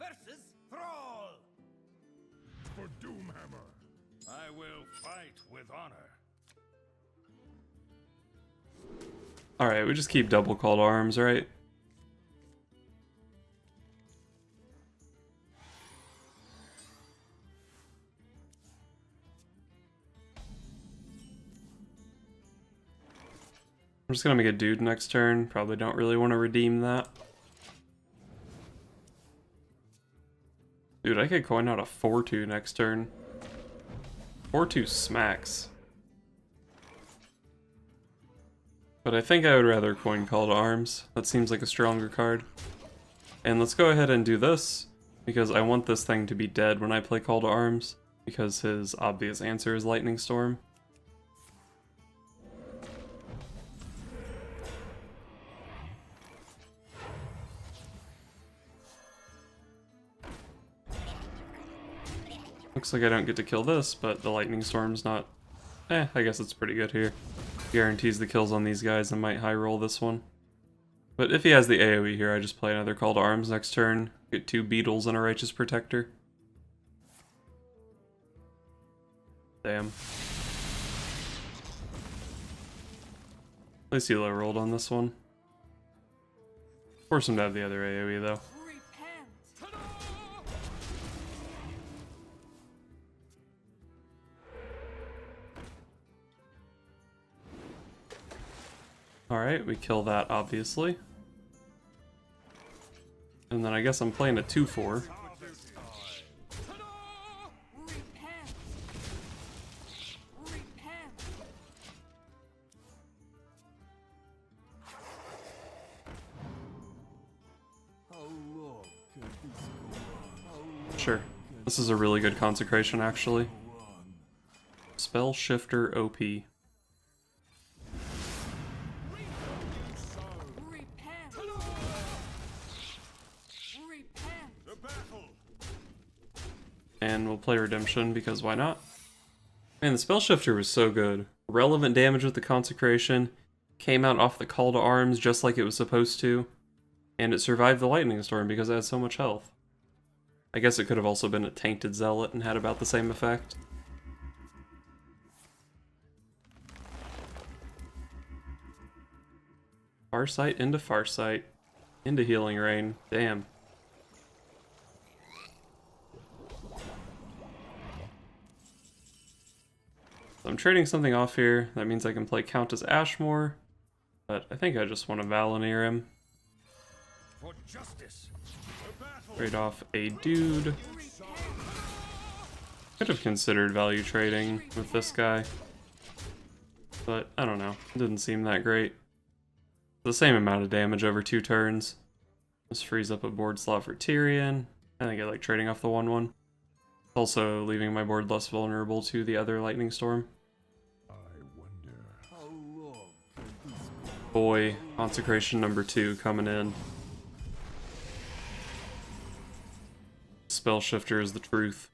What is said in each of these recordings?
versus Thrall. For Doomhammer. I will fight with honor. Alright, we just keep double call to arms, right? I'm just gonna make a dude next turn. Probably don't really want to redeem that. Dude, I could coin out a 4-2 next turn. 4-2 smacks. But I think I would rather coin Call to Arms. That seems like a stronger card. And let's go ahead and do this, because I want this thing to be dead when I play Call to Arms, because his obvious answer is Lightning Storm. Looks like I don't get to kill this, but the Lightning Storm's not... I guess it's pretty good here. Guarantees the kills on these guys and might high roll this one. But if he has the AoE here, I just play another Call to Arms next turn, get 2 Beetles and a Righteous Protector. Damn. At least he low rolled on this one. Force him to have the other AoE though. Alright, we kill that, obviously. And then I guess I'm playing a 2-4. Sure. This is a really good consecration, actually. Spell Shifter OP. And we'll play Redemption, because why not? Man, the Spell Shifter was so good. Relevant damage with the Consecration, came out off the Call to Arms just like it was supposed to, and it survived the Lightning Storm because it had so much health. I guess it could have also been a Tainted Zealot and had about the same effect. Farsight into Farsight, into Healing Rain, damn. I'm trading something off here. That means I can play Countess Ashmore, but I think I just want to Valinir him. For justice. Trade off a dude. Could have considered value trading with this guy, but I don't know. It didn't seem that great. The same amount of damage over 2 turns. This frees up a board slot for Tyrion. I think I like trading off the 1/1. Also leaving my board less vulnerable to the other Lightning Storm. Boy, Consecration number 2 coming in. Spell Shifter is the truth.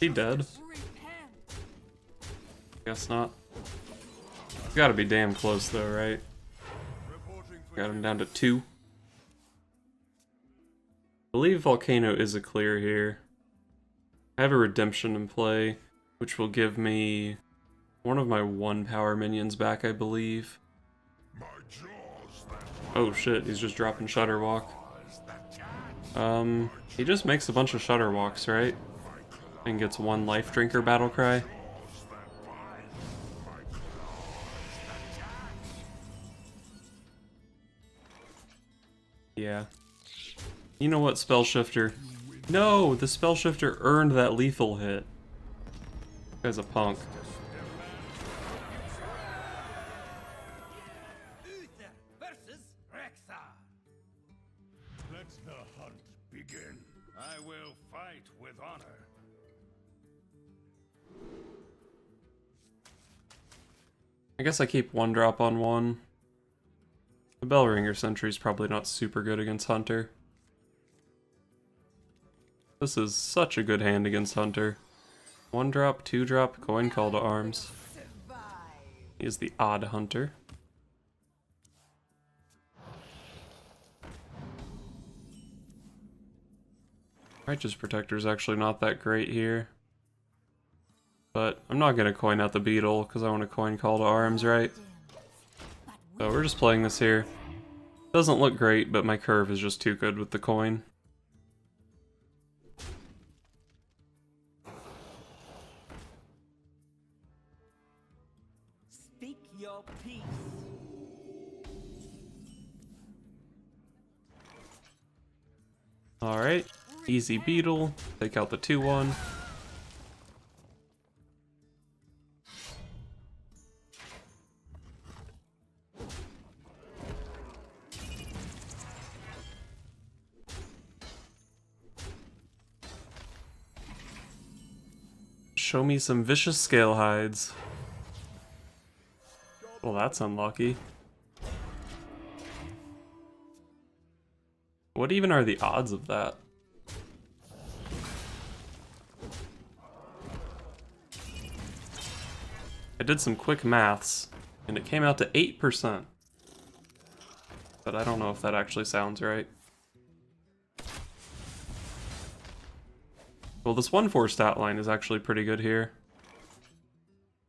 He dead? Guess not. Gotta be damn close though, right? Got him down to 2. I believe Volcano is a clear here. I have a Redemption in play, which will give me one of my 1 power minions back, I believe. Oh shit, he's just dropping Shudderwock. He just makes a bunch of Shudderwocks, right? And gets 1 Life Drinker Battlecry. Yeah. You know what, Spell Shifter? No! The Spell Shifter earned that lethal hit. This guy's a punk. Let the hunt begin. I will fight with honor. I guess I keep 1 drop on 1. The Bellringer Sentry is probably not super good against Hunter. This is such a good hand against Hunter. 1 drop, 2 drop, coin Call to Arms. He is the odd hunter. Righteous Protector is actually not that great here. But I'm not going to coin out the beetle because I want to coin Call to Arms, right? So we're just playing this here. Doesn't look great, but my curve is just too good with the coin. Speak your peace. Alright, easy beetle. Take out the 2/1. Show me some vicious scale hides. Well, that's unlucky. What even are the odds of that? I did some quick maths, and it came out to 8%. But I don't know if that actually sounds right. Well, this 1/4 stat line is actually pretty good here.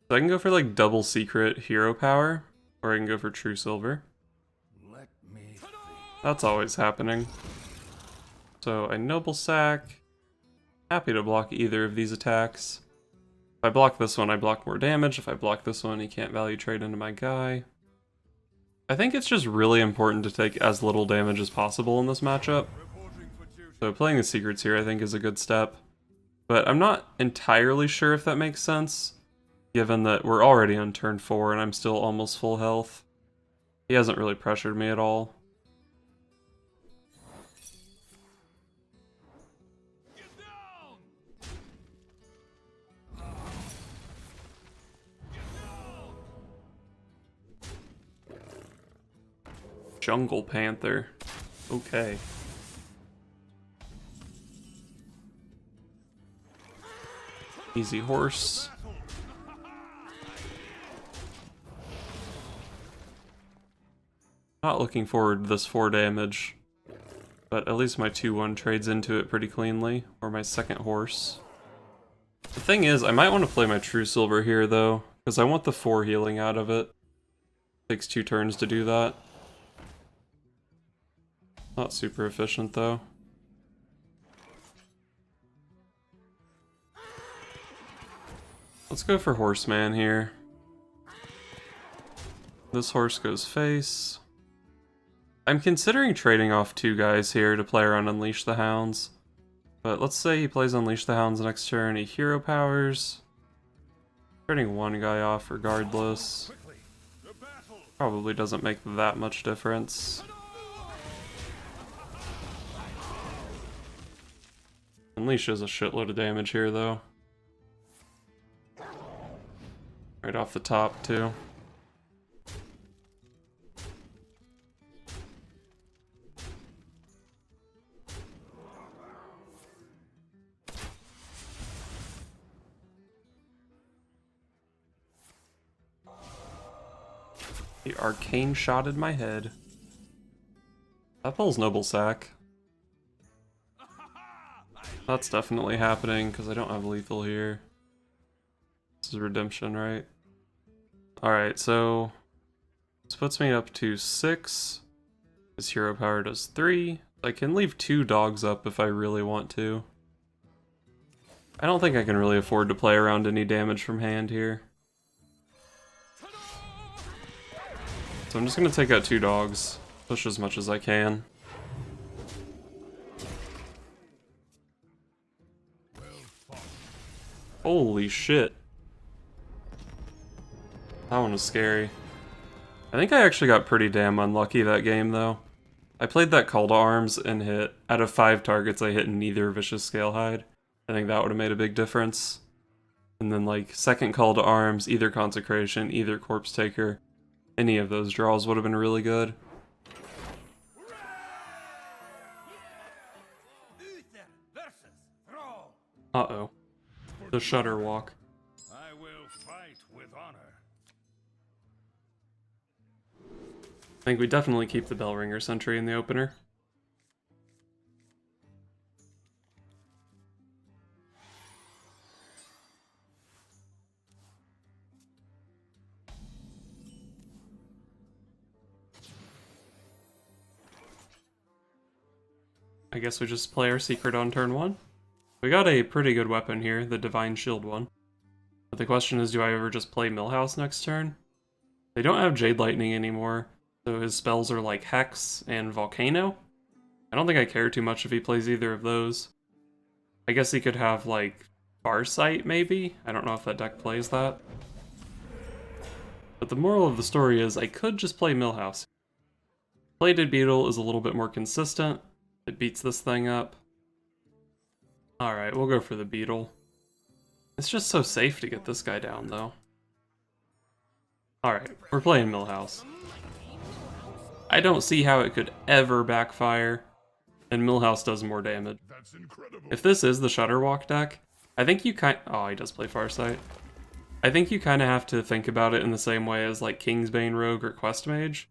So I can go for like double secret hero power, or I can go for true silver. Let me. That's always happening. So I noble sack. Happy to block either of these attacks. If I block this one, I block more damage. If I block this one, he can't value trade into my guy. I think it's just really important to take as little damage as possible in this matchup. So playing the secrets here I think is a good step. But I'm not entirely sure if that makes sense, given that we're already on turn 4 and I'm still almost full health. He hasn't really pressured me at all. Jungle Panther. Okay. Easy horse. Not looking forward to this 4 damage, but at least my 2/1 trades into it pretty cleanly, or my second horse. The thing is, I might want to play my true silver here though, because I want the 4 healing out of it. Takes 2 turns to do that. Not super efficient though. Let's go for Horseman here. This horse goes face. I'm considering trading off 2 guys here to play around Unleash the Hounds. But let's say he plays Unleash the Hounds next turn, he hero powers. Trading 1 guy off regardless. Probably doesn't make that much difference. Unleash is a shitload of damage here though. Right off the top too. The arcane shotted my head. That pulls Noble Sack. That's definitely happening because I don't have lethal here. This is redemption, right? Alright, so this puts me up to 6. His hero power does 3. I can leave 2 dogs up if I really want to. I don't think I can really afford to play around any damage from hand here. So I'm just going to take out 2 dogs, push as much as I can. Holy shit. That one was scary. I think I actually got pretty damn unlucky that game though. I played that Call to Arms and hit, out of 5 targets I hit neither Vicious Scalehide. I think that would have made a big difference. And then like second Call to Arms, either Consecration, either Corpse Taker. Any of those draws would have been really good. Uh-oh. The Shudderwock. I will fight with honor. I think we definitely keep the Bellringer Sentry in the opener. I guess we just play our secret on turn 1. We got a pretty good weapon here, the Divine Shield one. But the question is, do I ever just play Millhouse next turn? They don't have Jade Lightning anymore, so his spells are like Hex and Volcano. I don't think I care too much if he plays either of those. I guess he could have, like, Farsight, maybe? I don't know if that deck plays that. But the moral of the story is, I could just play Millhouse. Plated Beetle is a little bit more consistent. It beats this thing up. Alright, we'll go for the Beetle. It's just so safe to get this guy down, though. Alright, we're playing Millhouse. I don't see how it could ever backfire, and Millhouse does more damage. If this is the Shudderwock deck, I think you oh, he does play Farsight. I think you kind of have to think about it in the same way as, like, Kingsbane Rogue or Quest Mage,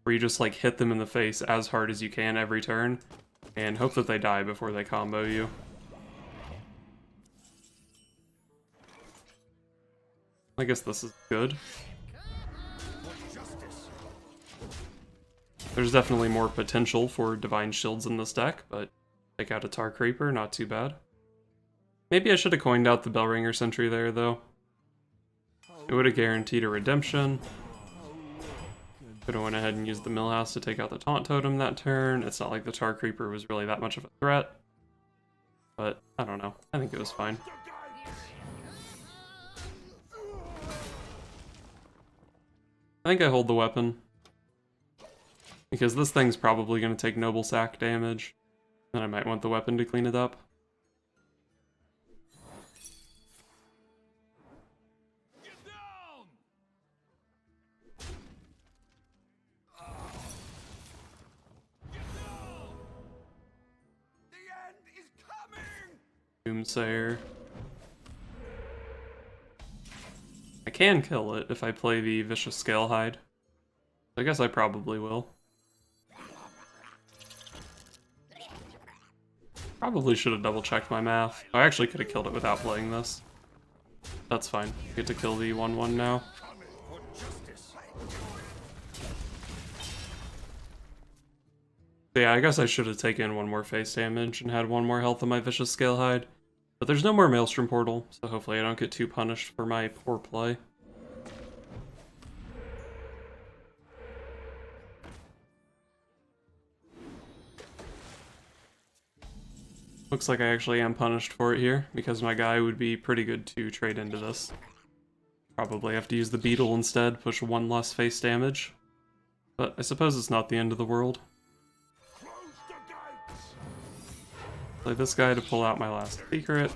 where you just, like, hit them in the face as hard as you can every turn, and hope that they die before they combo you. I guess this is good. There's definitely more potential for Divine Shields in this deck, but take out a Tar Creeper, not too bad. Maybe I should have coined out the Bellringer Sentry there, though. It would have guaranteed a redemption. Could have went ahead and used the Millhouse to take out the Taunt Totem that turn. It's not like the Tar Creeper was really that much of a threat. But, I don't know. I think it was fine. I think I hold the weapon. Because this thing's probably going to take Noble Sack damage. And I might want the weapon to clean it up. Doomsayer. I can kill it if I play the Vicious Scalehide. I guess I probably will. Probably should have double checked my math. I actually could have killed it without playing this. That's fine. Get to kill the 1/1 now. Yeah, I guess I should have taken one more face damage and had one more health on my Vicious Scalehide. But there's no more Maelstrom Portal, so hopefully I don't get too punished for my poor play. Looks like I actually am punished for it here, because my guy would be pretty good to trade into this. Probably have to use the Beetle instead, push one less face damage. But I suppose it's not the end of the world. Play this guy to pull out my last secret.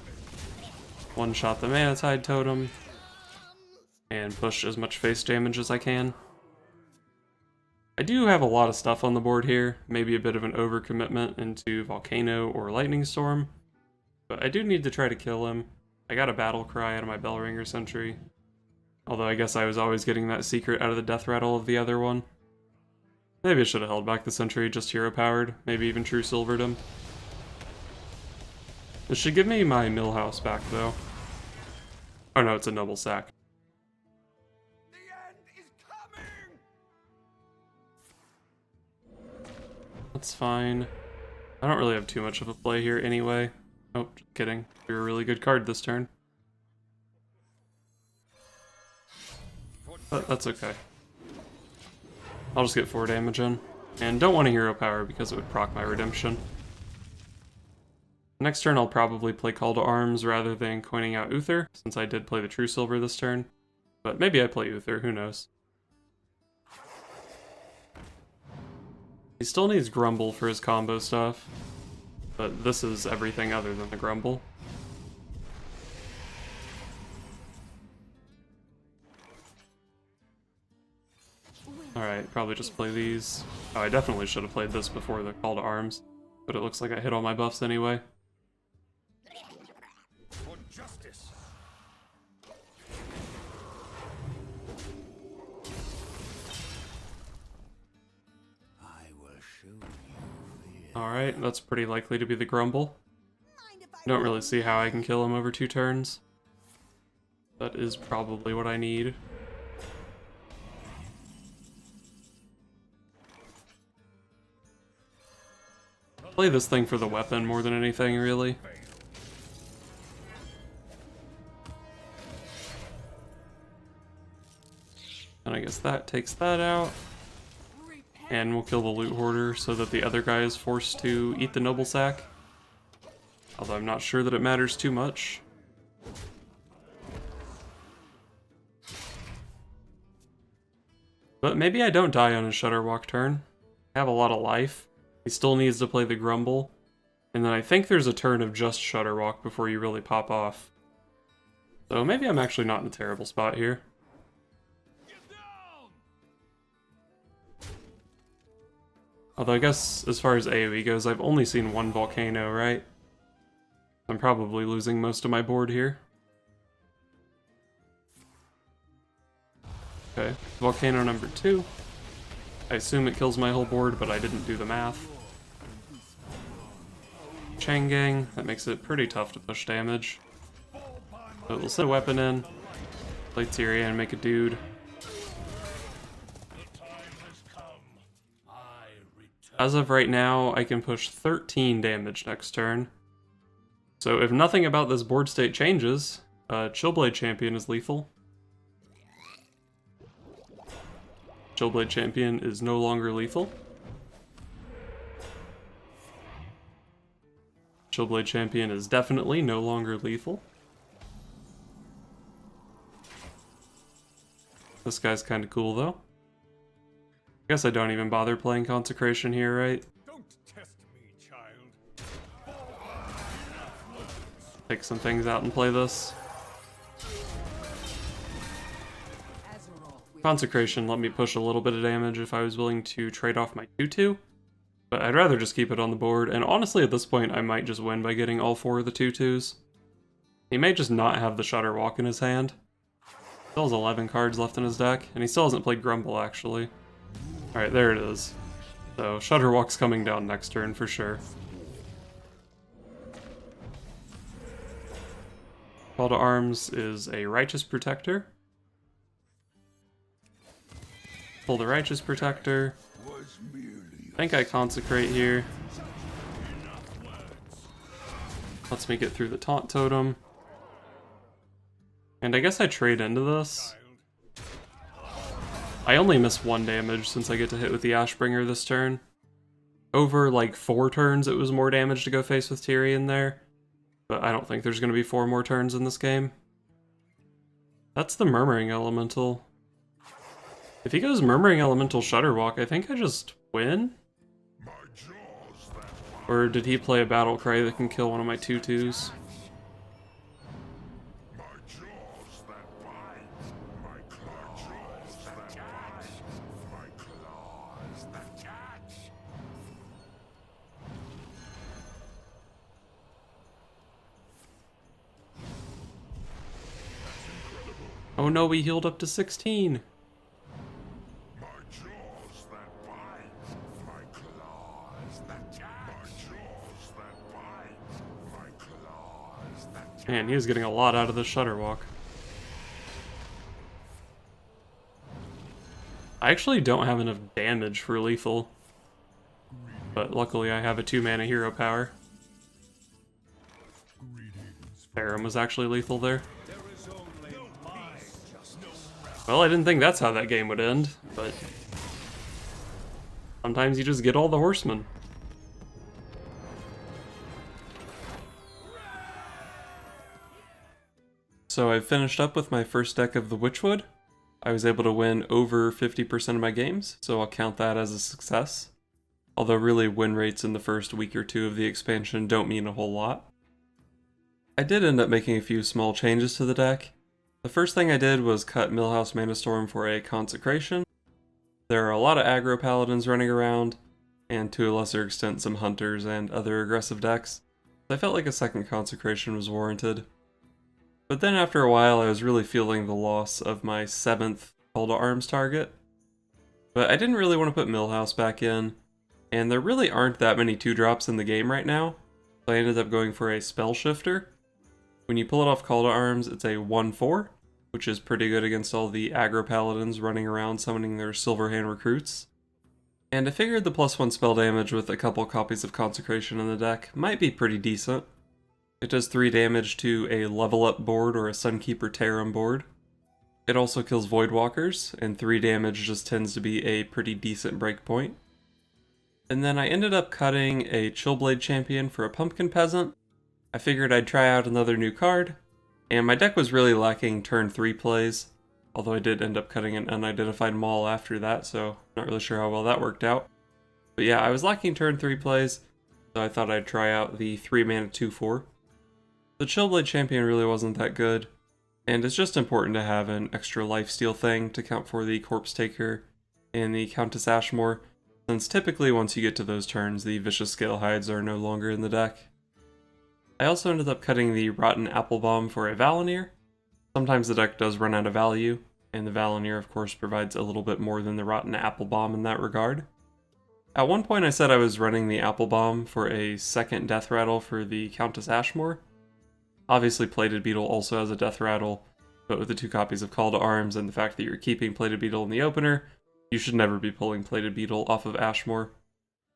One-shot the Manatide Totem. And push as much face damage as I can. I do have a lot of stuff on the board here. Maybe a bit of an overcommitment into Volcano or Lightning Storm. But I do need to try to kill him. I got a Battle Cry out of my Bellringer Sentry. Although I guess I was always getting that secret out of the Death Rattle of the other one. Maybe I should have held back the Sentry, just hero powered. Maybe even True Silvered him. This should give me my Millhouse back, though. Oh no, it's a Noble Sack. The end is coming! That's fine. I don't really have too much of a play here anyway. Oh, just kidding. You're a really good card this turn. But that's okay. I'll just get 4 damage in. And don't want a hero power because it would proc my redemption. Next turn I'll probably play Call to Arms rather than coining out Uther, since I did play the True Silver this turn. But maybe I play Uther, who knows. He still needs Grumble for his combo stuff, but this is everything other than the Grumble. Alright, probably just play these. Oh, I definitely should have played this before the Call to Arms, but it looks like I hit all my buffs anyway. For justice. Alright, that's pretty likely to be the Grumble. I don't really see how I can kill him over 2 turns. That is probably what I need. Play this thing for the weapon more than anything, really. And I guess that takes that out. And we'll kill the loot hoarder so that the other guy is forced to eat the noble sack. Although I'm not sure that it matters too much. But maybe I don't die on his Shudderwock turn. I have a lot of life. He still needs to play the Grumble. And then I think there's a turn of just Shudderwock before you really pop off. So maybe I'm actually not in a terrible spot here. Although I guess as far as AoE goes, I've only seen one Volcano, right? I'm probably losing most of my board here. Okay, Volcano number 2. I assume it kills my whole board, but I didn't do the math. Changang, that makes it pretty tough to push damage. But we'll set a weapon in, play Tyrion and make a dude. As of right now, I can push 13 damage next turn. So if nothing about this board state changes, Chillblade Champion is lethal. Chillblade Champion is no longer lethal. Chillblade Champion is definitely no longer lethal. This guy's kind of cool though. I guess I don't even bother playing Consecration here, right? Don't test me, child. Take some things out and play this. Consecration let me push a little bit of damage if I was willing to trade off my 2/2. But I'd rather just keep it on the board, and honestly at this point I might just win by getting all 4 of the 2/2s. He may just not have the Shudderwock in his hand. Still has 11 cards left in his deck, and he still hasn't played Grumble actually. Alright, there it is. So, Shudderwock's coming down next turn for sure. Call to Arms is a Righteous Protector. Pull the Righteous Protector. I think I Consecrate here. Lets me get through the Taunt Totem. And I guess I trade into this. I only miss 1 damage since I get to hit with the Ashbringer this turn. Over like 4 turns it was more damage to go face with Tyrion there. But I don't think there's going to be 4 more turns in this game. That's the Murmuring Elemental. If he goes Murmuring Elemental Shudderwock, I think I just win? Or did he play a Battle Cry that can kill one of my 2/2s? Oh no, we healed up to 16! Man, he was getting a lot out of this Shudderwock. I actually don't have enough damage for lethal. But luckily I have a 2-mana hero power. Farum was actually lethal there. Well, I didn't think that's how that game would end, but sometimes you just get all the horsemen. So I've finished up with my first deck of the Witchwood. I was able to win over 50% of my games, so I'll count that as a success. Although really win rates in the first week or 2 of the expansion don't mean a whole lot. I did end up making a few small changes to the deck. The first thing I did was cut Millhouse Manastorm for a Consecration. There are a lot of aggro paladins running around, and to a lesser extent some hunters and other aggressive decks. So I felt like a second Consecration was warranted. But then after a while I was really feeling the loss of my 7th Call to Arms target. But I didn't really want to put Millhouse back in, and there really aren't that many 2-drops in the game right now, so I ended up going for a Spell Shifter. When you pull it off Call to Arms, it's a 1/4, which is pretty good against all the aggro paladins running around summoning their Silverhand recruits. And I figured the +1 spell damage with a couple copies of Consecration in the deck might be pretty decent. It does 3 damage to a level up board or a Sunkeeper Tarim board. It also kills Voidwalkers, and 3 damage just tends to be a pretty decent breakpoint. And then I ended up cutting a Chillblade Champion for a Pumpkin Peasant. I figured I'd try out another new card, and my deck was really lacking turn 3 plays, although I did end up cutting an Unidentified Maul after that, so not really sure how well that worked out. But yeah, I was lacking turn 3 plays, so I thought I'd try out the 3-mana 2/4. The Chillblade Champion really wasn't that good, and it's just important to have an extra lifesteal thing to count for the Corpse Taker and the Countess Ashmore, since typically once you get to those turns, the Vicious Scalehides are no longer in the deck. I also ended up cutting the Rotten Apple Bomb for a Valanir. Sometimes the deck does run out of value, and the Valanir of course provides a little bit more than the Rotten Apple Bomb in that regard. At one point I said I was running the Apple Bomb for a second Death Rattle for the Countess Ashmore. Obviously Plated Beetle also has a Death Rattle, but with the 2 copies of Call to Arms and the fact that you're keeping Plated Beetle in the opener, you should never be pulling Plated Beetle off of Ashmore.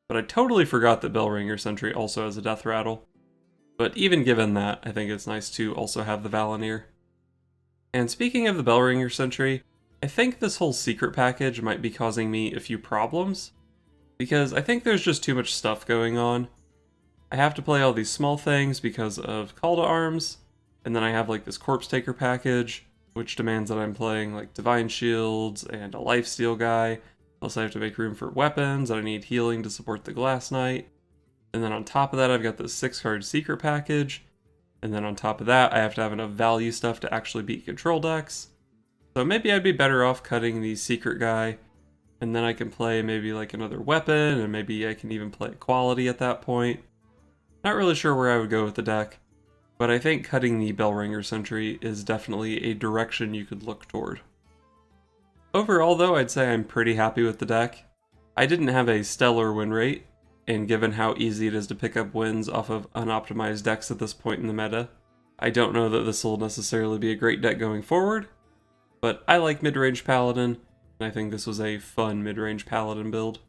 But I totally forgot that Bellringer Sentry also has a Death Rattle. But even given that, I think it's nice to also have the Valanir. And speaking of the Bellringer Sentry, I think this whole secret package might be causing me a few problems, because I think there's just too much stuff going on. I have to play all these small things because of Call to Arms, and then I have like this Corpse Taker package, which demands that I'm playing like Divine Shields and a Lifesteal guy. Also I have to make room for weapons, and I need healing to support the Glass Knight. And then on top of that I've got this 6-card secret package, and then on top of that I have to have enough value stuff to actually beat control decks. So maybe I'd be better off cutting the secret guy, and then I can play maybe like another weapon, and maybe I can even play Equality at that point. Not really sure where I would go with the deck, but I think cutting the Bellringer Sentry is definitely a direction you could look toward. Overall though, I'd say I'm pretty happy with the deck. I didn't have a stellar win rate, and given how easy it is to pick up wins off of unoptimized decks at this point in the meta, I don't know that this will necessarily be a great deck going forward, but I like Midrange Paladin, and I think this was a fun Midrange Paladin build.